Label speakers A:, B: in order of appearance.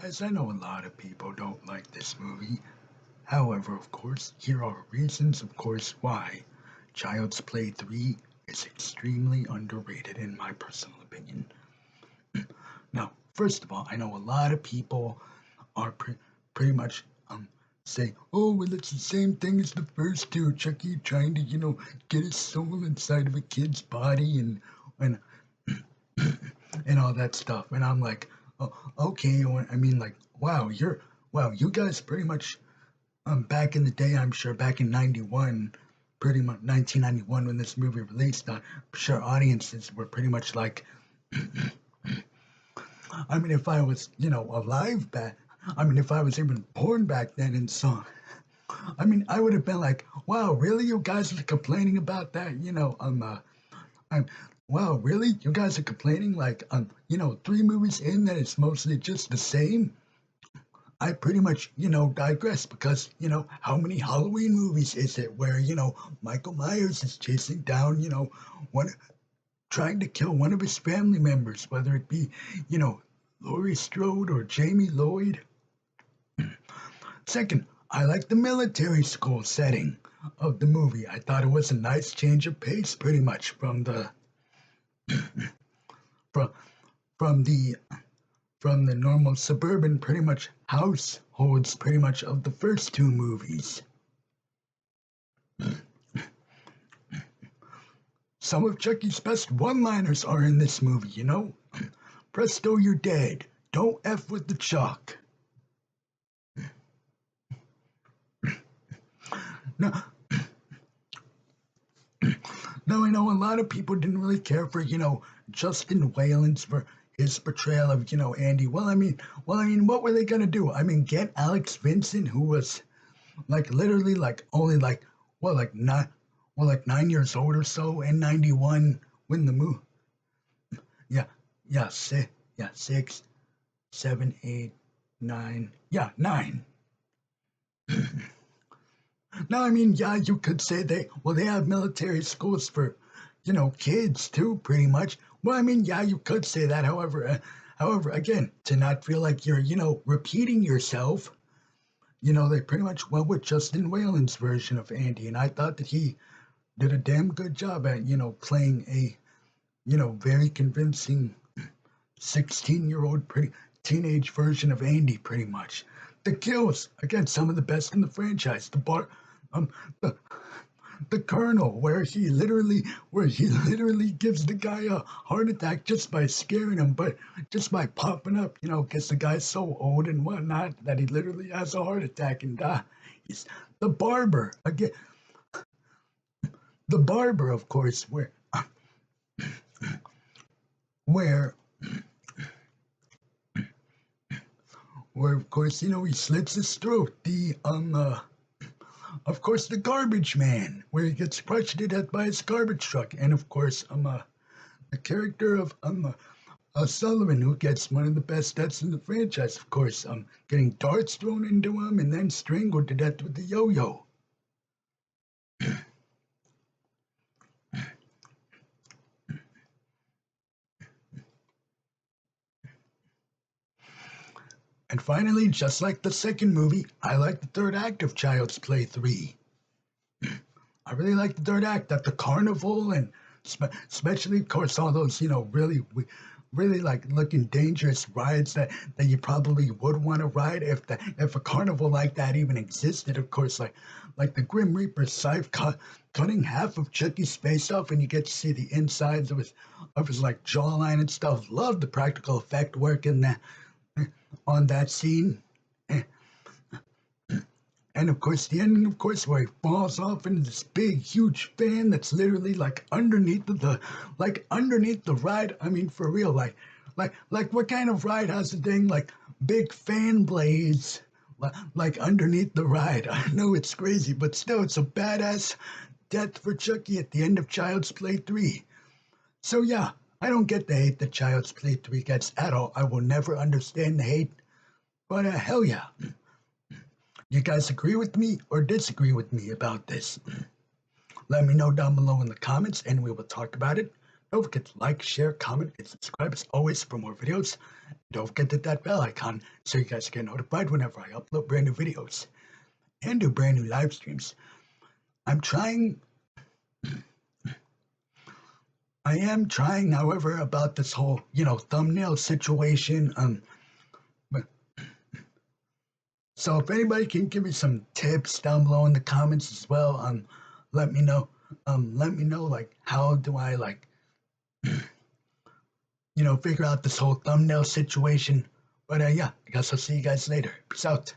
A: Guys, I know a lot of people don't like this movie. However, of course, here are reasons, of course, why Child's Play 3 is extremely underrated in my personal opinion. Now, first of all, I know a lot of people are pretty much say, oh, well, it's the same thing as the first two. Chucky trying to, get his soul inside of a kid's body and and all that stuff. And I'm like, oh, okay. I mean, like, wow, you guys pretty much back in the day, I'm sure back in '91, pretty much 1991 when this movie released, I'm sure audiences were pretty much like, I mean, if I was, alive back, I mean, if I was even born back then and saw, I mean, I would have been like, wow, really? You guys are complaining about that? I'm, wow, really? You guys are complaining like, 3 movies in that it's mostly just the same? I pretty much, digress because, how many Halloween movies is it where, Michael Myers is chasing down, one, trying to kill one of his family members, whether it be, you know, Laurie Strode or Jamie Lloyd. Second, I like the military school setting of the movie. I thought it was a nice change of pace, pretty much from from the from the normal suburban, pretty much households, pretty much of the first two movies. Some of Chucky's best one-liners are in this movie. Presto, you're dead. Don't F with the Chuck. Now, now I know a lot of people didn't really care for, Justin Whalen's for his portrayal of, Andy. Well, I mean, what were they gonna do? I mean, get Alex Vincent, who was like literally like only like well, like not well, like 9 years old or so in '91 when the movie. Yeah, yeah, yeah, 6, 7, 8, 9. Yeah, 9. Now, I mean, yeah, you could say they have military schools for, kids too, pretty much. Well, I mean, yeah, you could say that. However, again, to not feel like you're, repeating yourself, they pretty much went with Justin Whalen's version of Andy, and I thought that he did a damn good job at, playing a, very convincing 16-year-old pretty teenage version of Andy, pretty much. The kills, again, some of the best in the franchise. Um, the the Colonel, where he literally gives the guy a heart attack just by scaring him, but just by popping up, because the guy's so old and whatnot that he literally has a heart attack and die. He's the barber again. The barber, of course, where where of course he slits his throat. The of course the garbage man, where he gets crushed to death by his garbage truck, and of course the character of Sullivan, who gets one of the best deaths in the franchise, of course, getting darts thrown into him and then strangled to death with the yo-yo. And finally, just like the second movie, I like the third act of Child's Play 3. I really like the third act at the carnival and especially, of course, all those, really like looking dangerous rides that you probably would want to ride if a carnival like that even existed. Of course, like the Grim Reaper scythe cutting half of Chucky's face off, and you get to see the insides of his like jawline and stuff. Love the practical effect work in that on that scene. And of course, the ending, of course, where he falls off into this big, huge fan that's literally like underneath the ride. I mean, for real, like what kind of ride has a thing like big fan blades, like underneath the ride? I know it's crazy, but still, it's a badass death for Chucky at the end of Child's Play 3. So yeah, I don't get the hate that Child's Play 3 gets at all. I will never understand the hate, but hell yeah. You guys agree with me or disagree with me about this? Let me know down below in the comments and we will talk about it. Don't forget to like, share, comment, and subscribe as always for more videos. Don't forget to hit that bell icon so you guys get notified whenever I upload brand new videos and do brand new live streams. I am trying, however, about this whole, thumbnail situation. But so if anybody can give me some tips down below in the comments as well, let me know. Let me know like how do I like, figure out this whole thumbnail situation. But yeah, I guess I'll see you guys later. Peace out.